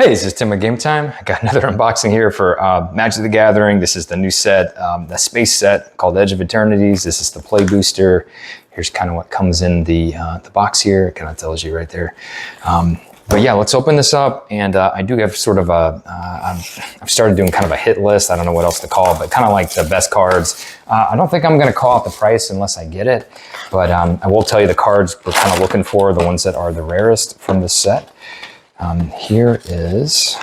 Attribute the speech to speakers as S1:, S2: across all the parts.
S1: Hey, this is Tim at Game Time. I got another unboxing here for Magic the Gathering. This is the new set, the space set called Edge of Eternities. This is the play booster. Here's kind of what comes in the box here. It kind of tells you right there. But yeah, let's open this up. And I do have sort of I've started doing kind of a hit list. I don't know what else to call it, but kind of like the best cards. I don't think I'm going to call out the price unless I get it. But I will tell you the cards we're kind of looking for, the ones that are the rarest from this set. Here is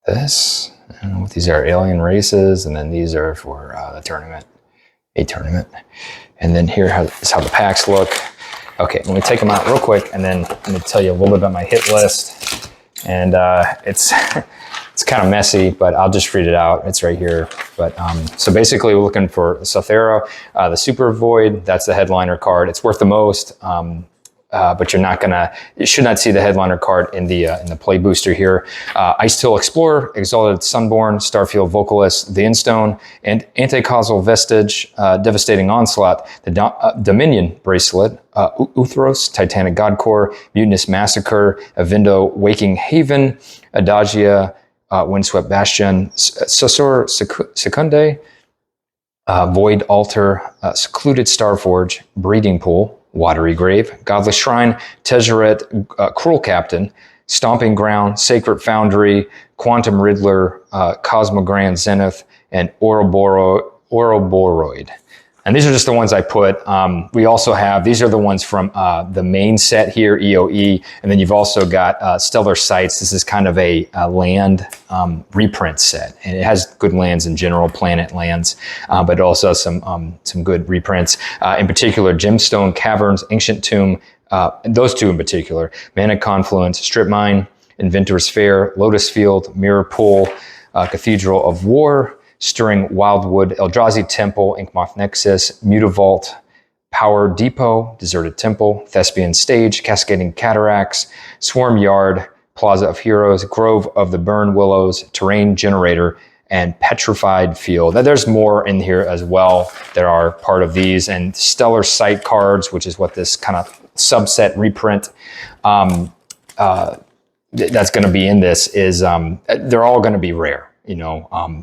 S1: this. I don't know what these are, alien races, and then these are for the tournament, a tournament. And then here is how the packs look. Okay, let me take them out real quick, and then let me tell you a little bit about my hit list. And it's kind of messy, but I'll just read it out. It's right here. But so basically, we're looking for Sothera, the Super Void. That's the headliner card. It's worth the most. But you should not see the headliner card in the play booster here. Ice-Till Explorer, Exalted Sunborn, Starfield Vocalist, the Instone, and Anti-Causal Vestige, Devastating Onslaught, the Dominion Bracelet, Uthros, Titanic Godcore, Mutinous Massacre, Avindo, Waking Haven, Adagia, Windswept Bastion, Susur Secunde, Void Altar, Secluded Starforge, Breeding Pool, Watery Grave, Godless Shrine, Tezzeret, Cruel Captain, Stomping Ground, Sacred Foundry, Quantum Riddler, Cosmogrand Zenith, and Ouroboros. And these are just the ones I put. We also have, these are the ones from the main set here, EOE, and then you've also got Stellar Sights. This is kind of a land reprint set, and it has good lands in general, planet lands, but also some good reprints. In particular, Gemstone Caverns, Ancient Tomb, those two in particular, Mana Confluence, Strip Mine, Inventor's Fair, Lotus Field, Mirror Pool, Cathedral of War, Stirring Wildwood, Eldrazi Temple, Inkmoth Nexus, Mutavault, Power Depot, Deserted Temple, Thespian Stage, Cascading Cataracts, Swarm Yard, Plaza of Heroes, Grove of the Burn Willows, Terrain Generator, and Petrified Field. Now, there's more in here as well that are part of these, and Stellar Sight cards, which is what this kind of subset reprint that's going to be in this is, they're all going to be rare.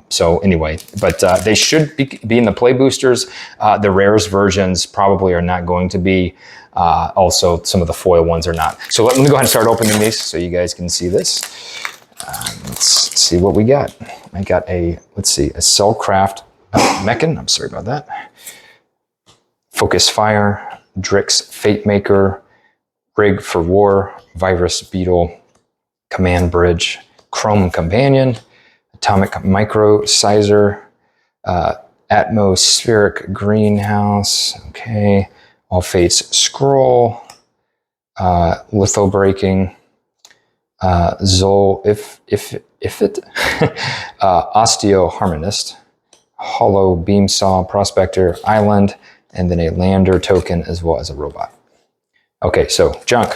S1: So anyway, but they should be in the play boosters. The rarest versions probably are not going to be. Also, some of the foil ones are not. So let me go ahead and start opening these so you guys can see this. Let's see what we got. I got a Cellcraft Mechan. I'm sorry about that. Focus Fire, Drix Fate Maker, Rig for War, Virus Beetle, Command Bridge, Chrome Companion, Atomic Micro Sizer, Atmospheric Greenhouse, okay, All Fates Scroll, Litho Breaking, Zol Ifit, Osteo Harmonist, Hollow Beamsaw Prospector Island, and then a Lander token as well as a robot. Okay, so junk.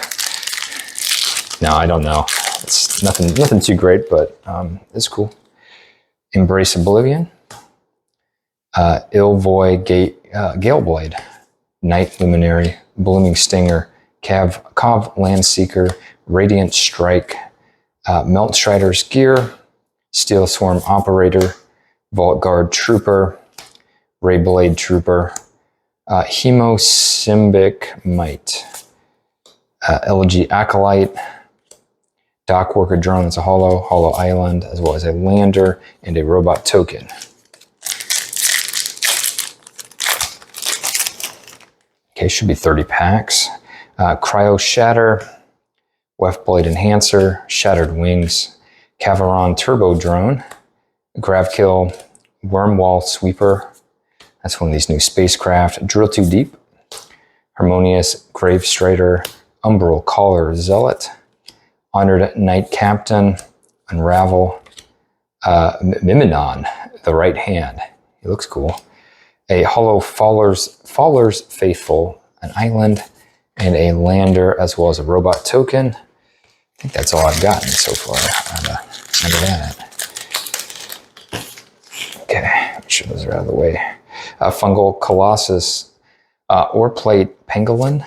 S1: No, I don't know. It's nothing too great, but it's cool. Embrace Oblivion, Ilvoy Galeblade, Night Luminary, Blooming Stinger, Cov Landseeker, Radiant Strike, Melt Strider's Gear, Steel Swarm Operator, Vault Guard Trooper, Rayblade Trooper, Hemosymbic Might, Elegy Acolyte, Dockworker Drone, it's a Hollow Island, as well as a Lander and a Robot token. Okay, should be 30 packs. Cryo Shatter, Weftblade Enhancer, Shattered Wings, Cavaron Turbo Drone, Gravkill, Wormwall Sweeper, that's one of these new spacecraft, Drill Too Deep, Harmonious Gravestrider, Umbral Caller Zealot, Honored Knight Captain, Unravel, Miminon, the Right Hand. He looks cool. A Hollow Faller's Faithful, an Island, and a Lander, as well as a Robot token. I think that's all I've gotten so far out of that. Okay, make sure those are out of the way. Fungal Colossus, Ore Plate Pangolin,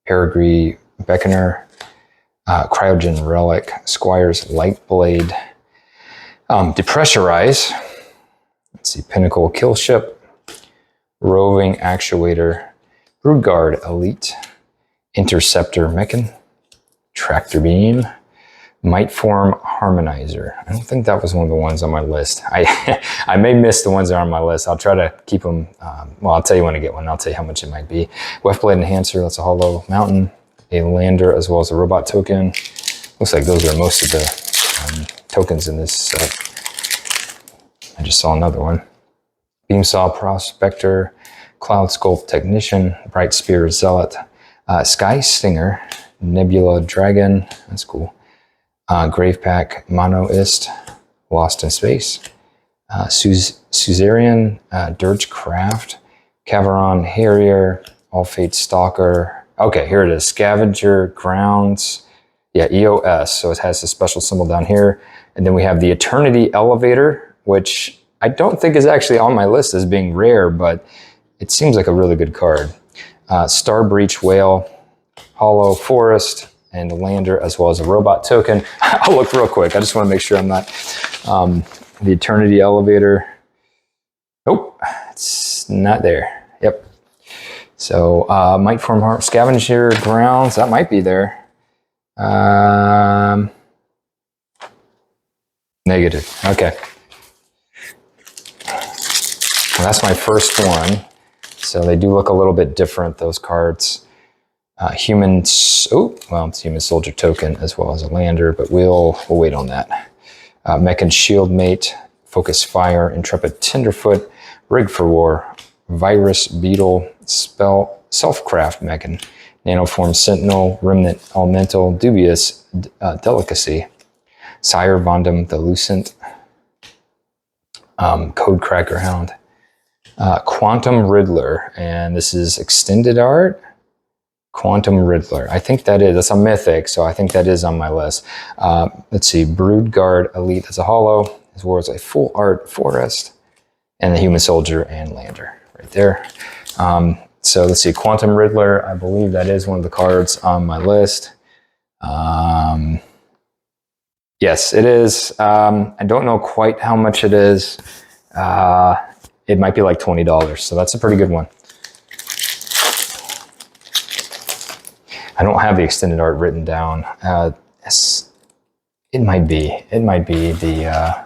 S1: Peregrine Beckoner, Cryogen Relic, Squire's Light Blade, Depressurize, let's see, Pinnacle Killship, Roving Actuator, Broodguard Elite, Interceptor Mechan, Tractor Beam, Mightform Harmonizer. I don't think that was one of the ones on my list. I may miss the ones that are on my list. I'll try to keep them, well, I'll tell you when I get one. I'll tell you how much it might be. Weftblade Enhancer, that's a Hollow Mountain, a Lander, as well as a Robot Token. Looks like those are most of the tokens in this set. I just saw another one. Beamsaw Prospector, Cloud Sculpt Technician, Bright Spear Zealot, Sky Stinger, Nebula Dragon, that's cool. Gravepack Monoist, Lost in Space, Suzerain, Dirge Craft, Caveron Harrier, All Fate Stalker. Okay, here it is. Scavenger Grounds. Yeah, EOS. So it has a special symbol down here. And then we have the Eternity Elevator, which I don't think is actually on my list as being rare, but it seems like a really good card. Star Breach Whale, Hollow Forest, and a Lander, as well as a Robot Token. I'll look real quick. I just want to make sure I'm not... the Eternity Elevator. Nope, it's not there. Yep. So, Mightform Heart, Scavenger Grounds, that might be there. Negative, okay. Well, that's my first one. So they do look a little bit different, those cards. It's Human Soldier Token as well as a Lander, but we'll wait on that. Mechan Shield Mate, Focus Fire, Intrepid Tenderfoot, Rig for War, Virus Beetle, Spell Selfcraft Mechan, Nanoform Sentinel, Remnant Elemental, Dubious Delicacy, Sire Vondam the Lucent, Code Cracker Hound, Quantum Riddler, and this is extended art. Quantum Riddler. I think that's a mythic, so I think that is on my list. Let's see, Broodguard Elite as a Hollow, as well as a full art Forest, and the Human Soldier and Lander right there. So let's see, Quantum Riddler, I believe that is one of the cards on my list. Yes, it is. I don't know quite how much it is. It might be like $20, so that's a pretty good one. I don't have the extended art written down. It might be the,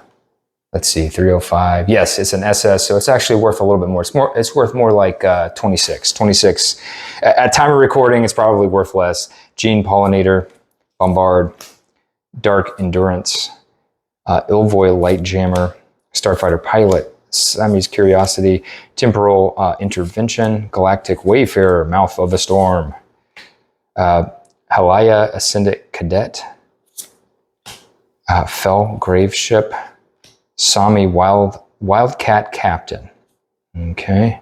S1: let's see, 305. Yes, it's an SS, so it's actually worth a little bit more. It's worth more like 26. At time of recording, it's probably worth less. Gene Pollinator, Bombard, Dark Endurance, Ilvoy Light Jammer, Starfighter Pilot, Sammy's Curiosity, Temporal Intervention, Galactic Wayfarer, Mouth of the Storm, Halaya Ascendant Cadet, Fell Graveship, Sami Wildcat Captain. Okay.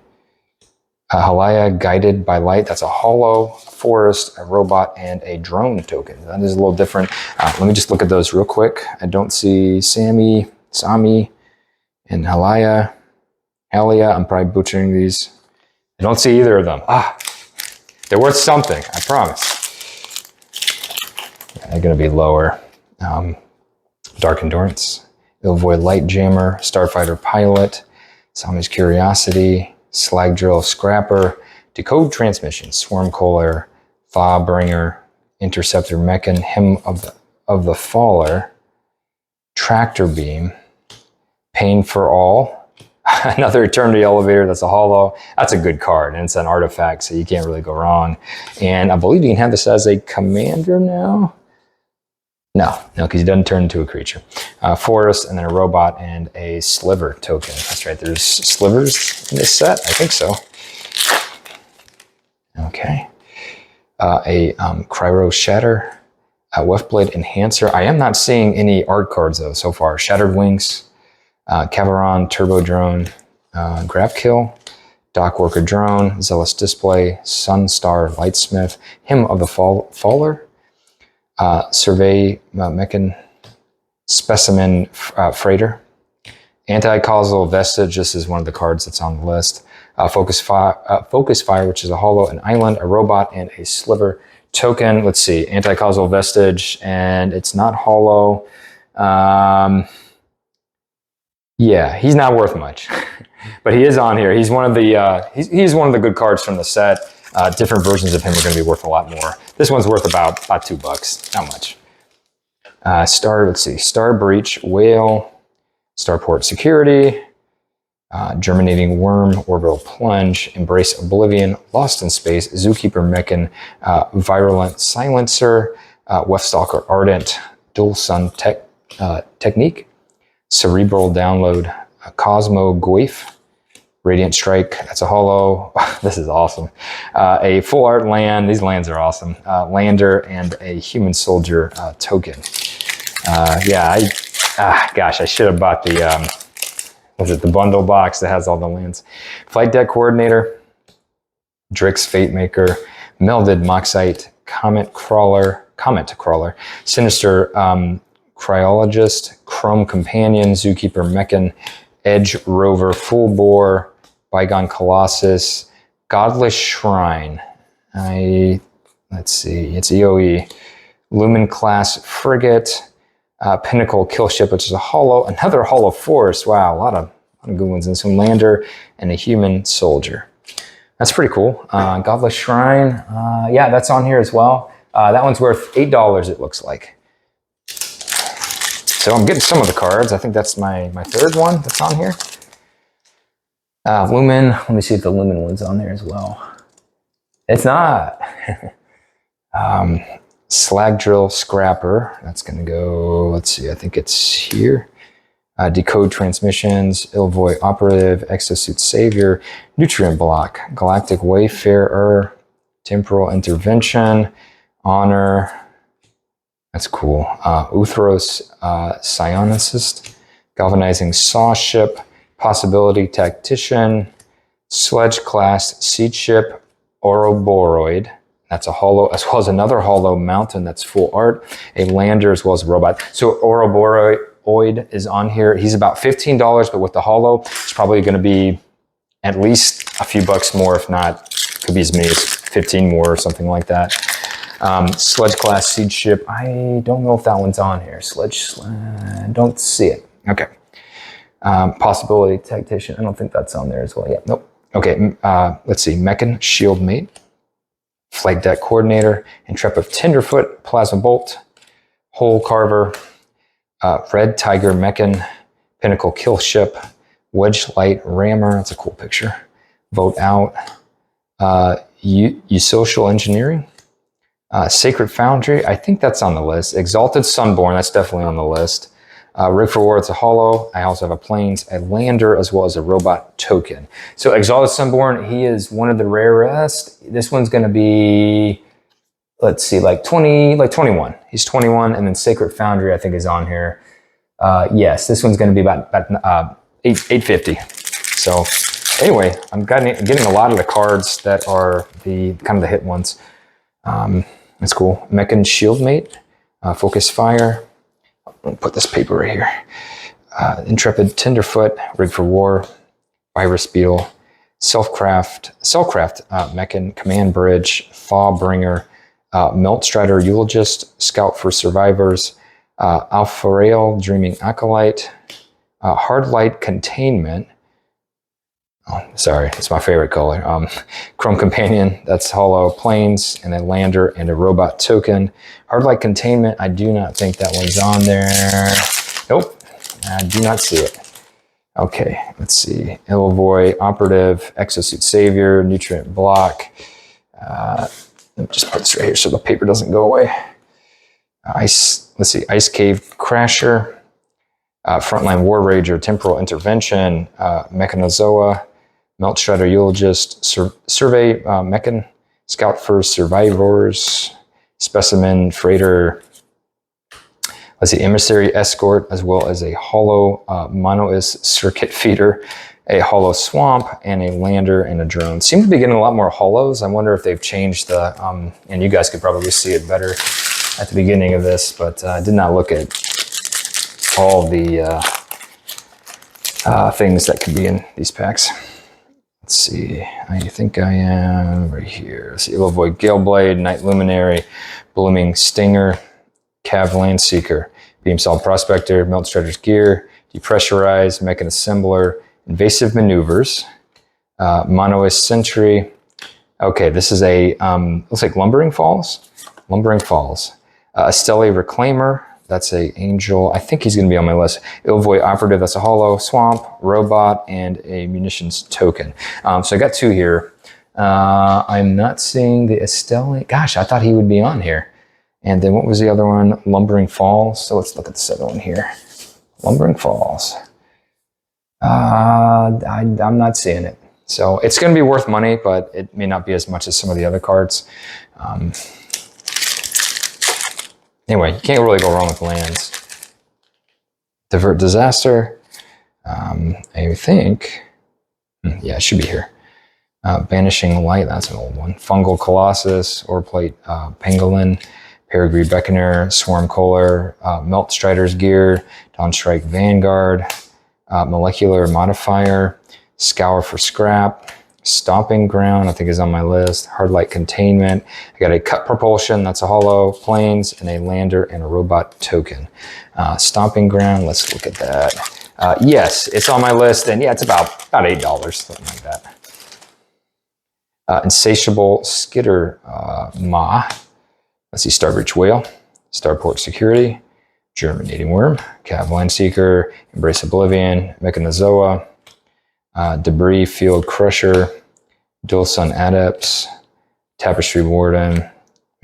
S1: Halaya Guided by Light, that's a Hollow, Forest, a Robot, and a Drone token. That is a little different. Let me just look at those real quick. I don't see Sami, and Halaya. I'm probably butchering these. I don't see either of them. They're worth something, I promise. Yeah, they're going to be lower. Dark Endurance, Ilvoy Light Jammer, Starfighter Pilot, Sami's Curiosity, Slag Drill Scrapper, Decode Transmission, Swarm Coller, Thawbringer, Interceptor Mechan, Hymn of the Faller, Tractor Beam, Pain for All, another Eternity Elevator, that's a Hollow. That's a good card, and it's an artifact, so you can't really go wrong. And I believe you can have this as a commander now. No, because he doesn't turn into a creature. Forest, and then a Robot, and a Sliver token. That's right, there's slivers in this set? I think so. Okay. A Cryo Shatter, a Weftblade Enhancer. I am not seeing any art cards, though, so far. Shattered Wings, Caveron Turbo Drone, Grab Kill, Dockworker Drone, Zealous Display, Sunstar Lightsmith, Hymn of the Faller, Survey Mechan, Specimen Freighter, Anti-Causal Vestige. This is one of the cards that's on the list. Focus Fire, which is a Hollow, an Island, a Robot, and a Sliver token. Let's see, anti-causal vestige, and it's not hollow. Yeah, he's not worth much, but he is on here. He's one of the he's one of the good cards from the set. Different versions of him are going to be worth a lot more. This one's worth about $2, not much. Let's see, Star Breach, Whale, Starport Security, Germinating Worm, Orbital Plunge, Embrace Oblivion, Lost in Space, Zookeeper Mechan, Virulent Silencer, Weftstalker Ardent, Dual Sun Technique, Cerebral Download, Cosmo Goif, Radiant Strike, that's a holo. This is awesome. A full art land, these lands are awesome. Lander and a Human Soldier token. Yeah, gosh, I should have bought the, the bundle box that has all the lands. Flight Deck Coordinator, Drix Fatemaker, Melded Moxite, Comet Crawler, Sinister Cryologist, Chrome Companion, Zookeeper Mechan, Edge Rover, Full Bore, Bygone Colossus, Godless Shrine. Let's see, it's EOE. Lumen Class Frigate, Pinnacle Killship, which is a holo, another holo Force. Wow, a lot of good ones, and some Lander and a Human Soldier. That's pretty cool. Godless Shrine, yeah, that's on here as well. That one's worth $8, it looks like. So I'm getting some of the cards. I think that's my third one that's on here. Lumen, let me see if the Lumen one's on there as well. It's not. Slag Drill Scrapper, that's gonna go, let's see, I think it's here. Decode Transmissions, Ilvoy Operative, Exosuit Savior, Nutrient Block, Galactic Wayfarer, Temporal Intervention, Honor, that's cool. Uthros Psionicist, Galvanizing Saw Ship, Possibility Tactician, Sledge Class Seed Ship, Ouroboros, that's a holo, as well as another holo Mountain that's full art, a Lander as well as a robot. So Ouroboros is on here. He's about $15, but with the holo, it's probably going to be at least a few bucks more, if not, could be as many as 15 more or something like that. Sledge Class Seed Ship, I don't know if that one's on here. Don't see it. Okay. Possibility Tactician, I don't think that's on there as well. Yeah, nope. Okay, let's see. Mechan Shield Mate, Flight Deck Coordinator, Intrepid Tenderfoot, Plasma Bolt, Hole Carver, Red Tiger Mechan, Pinnacle Kill Ship, Wedge Light Rammer, that's a cool picture. Vote Out, Social Engineering, Sacred Foundry, I think that's on the list. Exalted Sunborn, that's definitely on the list. Rig for War, it's a holo. I also have a Plains, a Lander, as well as a robot token. So Exalted Sunborn, he is one of the rarest. This one's going to be, let's see, like 21. He's 21, and then Sacred Foundry, I think, is on here. Yes, this one's going to be about $850. So anyway, I'm getting a lot of the cards that are the kind of the hit ones. That's cool. Mechan Shield Mate, Focus Fire. I'll put this paper right here. Intrepid Tenderfoot, Rig for War, Virus Beetle, Cellcraft Mechan, Command Bridge, Thawbringer, Meltstrider Eulogist, Scout for Survivors, Alpha Dreaming Acolyte, Hard Light Containment. Oh, sorry, it's my favorite color. Chrome Companion, that's holo. Plains, and a Lander and a robot token. Hard Light Containment, I do not think that one's on there. Nope, I do not see it. Okay, let's see. Ilvoy Operative, Exosuit Savior, Nutrient Block. Let me just put this right here so the paper doesn't go away. Let's see, Ice Cave Crasher, Frontline War Rager, Temporal Intervention, Mechanozoa, Melt Shredder Eulogist, Survey Mechan, Scout for Survivors, Specimen Freighter, let's see, Emissary Escort, as well as a holo Monois Circuit Feeder, a holo Swamp, and a Lander and a Drone. Seem to be getting a lot more holos. I wonder if they've changed the, and you guys could probably see it better at the beginning of this, but I did not look at all the things that could be in these packs. Let's see, I think I am right here. Let's see, Illivoid Galeblade, Night Luminary, Blooming Stinger, Cavalier Seeker, Beam Salt Prospector, Melt Strider's Gear, Depressurize, Mechan Assembler, Invasive Maneuvers, Monoist Sentry. Okay, this is a, looks like Lumbering Falls. Lumbering Falls. Estelle Reclaimer, that's a Angel. I think he's going to be on my list. Ilvoid Operative, that's a Hollow. Swamp, Robot, and a Munitions Token. So I got 2 here. I'm not seeing the Estelle. Gosh, I thought he would be on here. And then what was the other one? Lumbering Falls. So let's look at this other one here. Lumbering Falls. I'm not seeing it. So it's going to be worth money, but it may not be as much as some of the other cards. Anyway, you can't really go wrong with lands. Divert Disaster. I think, yeah, it should be here. Banishing Light, that's an old one. Fungal Colossus, Oreplate Pangolin, Peregrine Beckoner, Swarm Kohler, Melt Strider's Gear, Dawnstrike Vanguard, Molecular Modifier, Scour for Scrap, Stomping Ground, I think is on my list, Hard Light Containment. I got a Cut Propulsion, that's a Hollow, Planes, and a Lander and a Robot Token. Stomping Ground, let's look at that. Yes, it's on my list, and yeah, it's about $8, something like that. Insatiable Skitter Ma. Let's see, Starbreach Whale, Starport Security, Germinating Worm, Cavalier Seeker, Embrace Oblivion, Mechanozoa, Debris Field Crusher, Dual Sun Adepts, Tapestry Warden,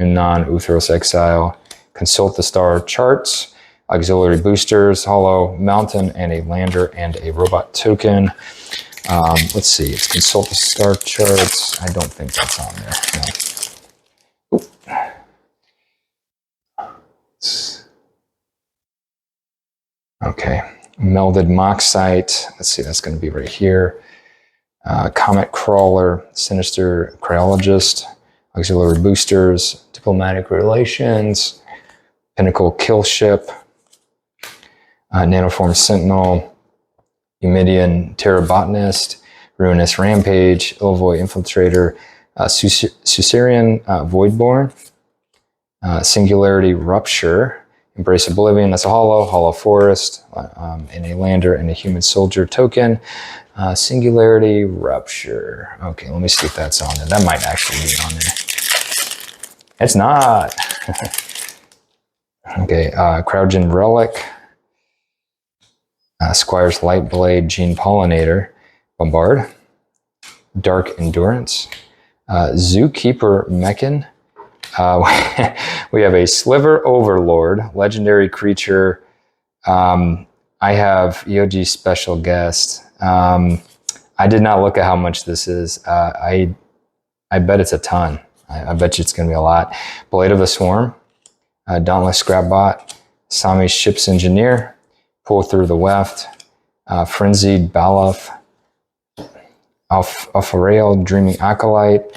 S1: Unan Uthros Exile, Consult the Star Charts, Auxiliary Boosters, Hollow, Mountain, and a Lander and a Robot Token. Let's see, it's Consult the Star Charts. I don't think that's on there. No. Okay, Melded Moxite. Let's see, that's going to be right here. Comet Crawler, Sinister Cryologist, Auxiliary Boosters, Diplomatic Relations, Pinnacle Kill Ship, Nanoform Sentinel, Eumidian Terrabotanist, Ruinous Rampage, Ilvoid Infiltrator, Susarian Voidborn, Singularity Rupture, Embrace Oblivion, that's a Hollow Forest, and a Lander and a Human Soldier Token. Singularity Rupture. Okay, let me see if that's on there. That might actually be on there. It's not. Okay, Crowdgen Relic, Squire's Lightblade, Gene Pollinator, Bombard, Dark Endurance, Zookeeper Mechan. We have a Sliver Overlord, legendary creature. I have EOG special guest. I did not look at how much this is. I bet it's a ton. I bet you it's going to be a lot. Blade of the Swarm, Dauntless Scrapbot, Sami's Ship's Engineer, Pull Through the Weft, Frenzied Balaf, Alphareal Dreaming Acolyte,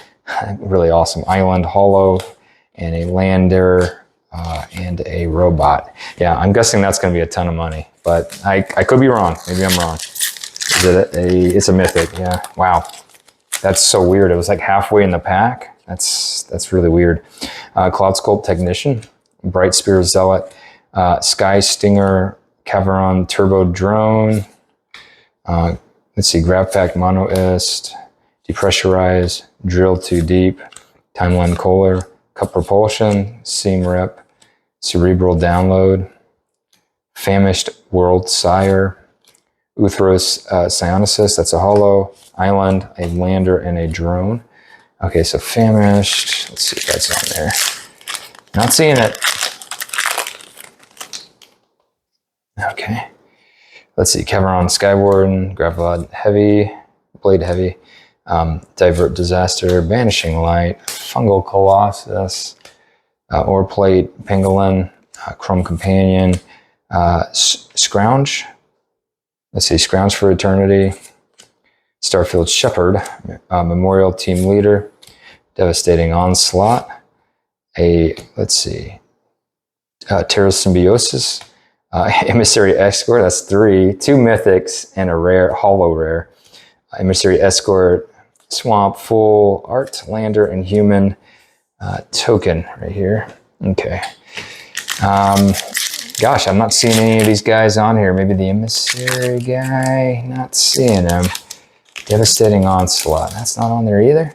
S1: really awesome Island Hollow, and a Lander and a Robot. Yeah, I'm guessing that's going to be a ton of money, but I could be wrong. Maybe I'm wrong. It's a Mythic, yeah. Wow, that's so weird. It was like halfway in the pack. That's really weird. Cloud Sculpt Technician, Bright Spear Zealot, Sky Stinger, Caveron Turbo Drone. Let's see, Grabpack Monoist, Depressurize, Drill Too Deep, Timeline Kohler, Cup Propulsion, Seam Rep, Cerebral Download, Famished World Sire, Uthros Psionicist, that's a Hollow, Island, a Lander, and a Drone. Okay, so Famished, let's see if that's on there. Not seeing it. Okay, let's see, Caveron Skywarden, Gravelod Heavy, Blade Heavy, Divert Disaster, Vanishing Light, Fungal Colossus, Oreplate Pangolin, Chrome Companion, Scrounge. Let's see, Scrounge for Eternity, Starfield Shepherd, Memorial Team Leader, Devastating Onslaught, let's see, Terra Symbiosis, Emissary Escort, that's 3, 2 Mythics, and a rare, Hollow Rare. Emissary Escort, swamp, full art, lander, and human token right here. Okay. Gosh, I'm not seeing any of these guys on here. Maybe the emissary guy. Not seeing him. Devastating Onslaught. That's not on there either.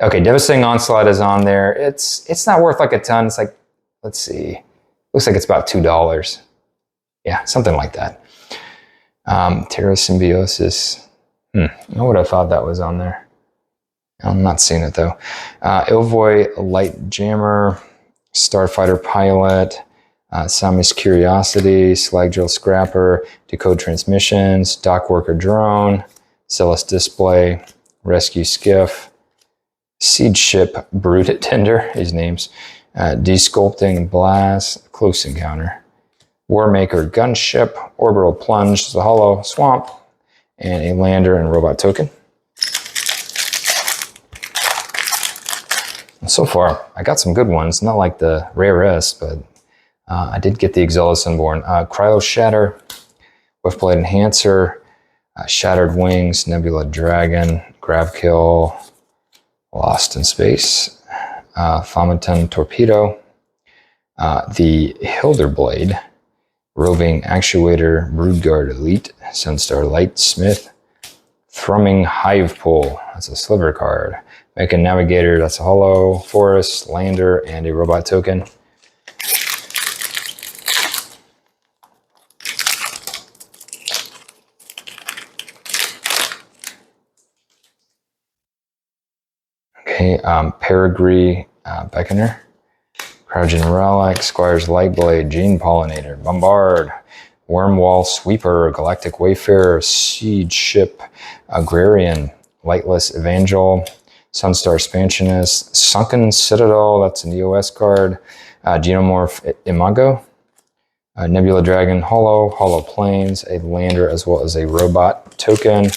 S1: Okay, Devastating Onslaught is on there. It's not worth like a ton. It's like, let's see. Looks like it's about $2. Yeah, something like that. Terra Symbiosis. I would have thought that was on there. I'm not seeing it though. Ilvoy Light Jammer, Starfighter Pilot, Sami's Curiosity, Slag Drill Scrapper, Decode Transmissions, Dock Worker Drone, Celeste Display, Rescue Skiff, Siege Ship Brooded Tender, his names, Desculpting Blast, Close Encounter, Warmaker Gunship, Orbital Plunge, the Hollow Swamp, and a Lander and Robot Token. So far, I got some good ones, not like the rarest, but I did get the Exilus Unborn. Cryo Shatter, Whiffblade Enhancer, Shattered Wings, Nebula Dragon, Gravkill, Lost in Space, Fomenton Torpedo, the Hilderblade, Roving Actuator, Broodguard Elite, Sunstar Lightsmith, Thrumming Hive Pole, that's a sliver card, Mecha Navigator, that's a Hollow, Forest, Lander, and a Robot Token. Okay, Peregrine Beckoner, Cryogen Relic, Squire's Lightblade, Gene Pollinator, Bombard, Wormwall Sweeper, Galactic Wayfarer, Siege Ship, Agrarian, Lightless Evangel, Sunstar Expansionist, Sunken Citadel, that's an EOS card, Geomorph Imago, Nebula Dragon Hollow, Hollow Plains, a Lander, as well as a Robot Token.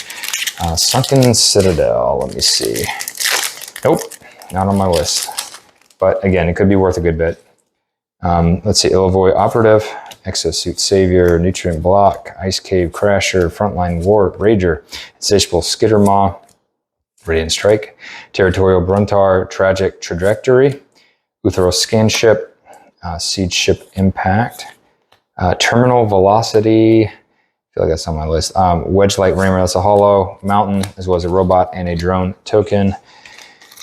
S1: Sunken Citadel, let me see. Nope, not on my list. But again, it could be worth a good bit. Let's see, Ilvoy Operative, Exosuit Savior, Nutrient Block, Ice Cave Crasher, Frontline Wart, Rager, Insatiable Skittermaw, Radiant Strike, Territorial Bruntar, Tragic Trajectory, Uthero Scanship, Siege Ship Impact, Terminal Velocity, I feel like that's on my list, Wedge Light Rammer, that's a Hollow, Mountain, as well as a Robot and a Drone Token.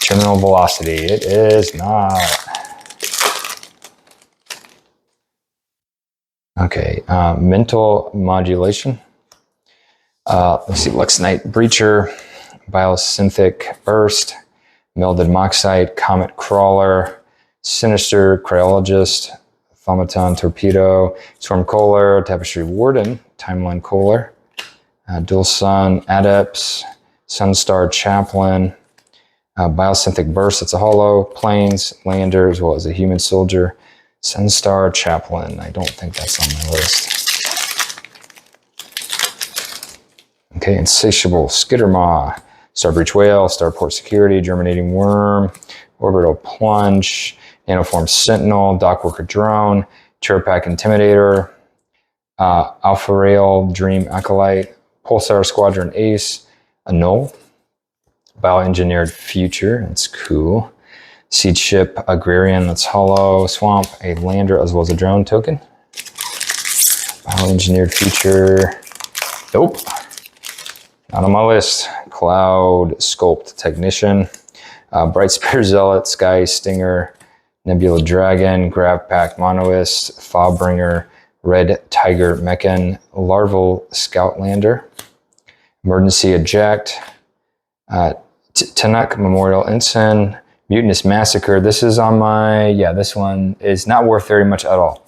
S1: Terminal Velocity, it is not. Okay, Mental Modulation. Let's see, Lux Knight Breacher, Biosynthetic Burst, Melded Moxite, Comet Crawler, Sinister Cryologist, Thaumaton Torpedo, Storm Kohler, Tapestry Warden, Timeline Kohler, Dual Sun Adepts, Sunstar Chaplain, Biosynthetic Burst, that's a Hollow, Plains, Lander, as well as a Human Soldier, Sunstar Chaplain. I don't think that's on my list. Okay, Insatiable Skittermaw, Starbreach Whale, Starport Security, Germinating Worm, Orbital Plunge, Nanoform Sentinel, Dockworker Drone, Terrapack Intimidator, Alpha Rail, Dream Acolyte, Pulsar Squadron Ace, a Null, Bioengineered Future, that's cool. Siege Ship Agrarian, that's Hollow, Swamp, a Lander, as well as a Drone Token. Bioengineered Future, nope, not on my list. Cloud Sculpt Technician, Bright Spear Zealot, Sky Stinger, Nebula Dragon, Gravpack Monoist, Thawbringer, Red Tiger Mechan, Larval Scout Lander, Emergency Eject, Tanuk Memorial Ensign, Mutinous Massacre. This is on my, yeah, this one is not worth very much at all,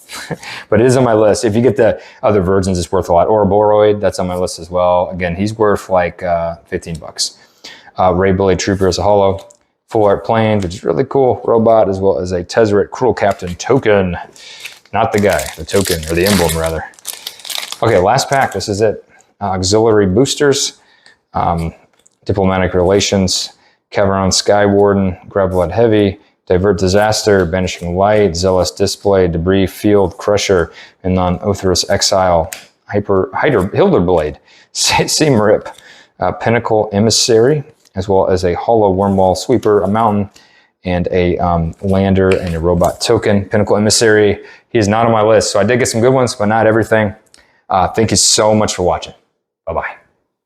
S1: but it is on my list. If you get the other versions, it's worth a lot. Ouroboros, that's on my list as well. Again, he's worth like 15 bucks. Ray Blade Trooper is a Hollow, Full Art Plains, which is really cool. Robot, as well as a Tezzeret Cruel Captain Token. Not the guy, the token, or the emblem rather. Okay, last pack, this is it. Auxiliary Boosters, Diplomatic Relations, Caveron Sky Warden, Gravelhead Heavy, Divert Disaster, Banishing Light, Zealous Display, Debris Field Crusher, and Non-Otherous Exile, Hilderblade, Seam Rip, Pinnacle Emissary, as well as a Hollow Wormwall Sweeper, a Mountain, and a Lander and a Robot Token. Pinnacle Emissary, he is not on my list, so I did get some good ones, but not everything. Thank you so much for watching. Bye-bye.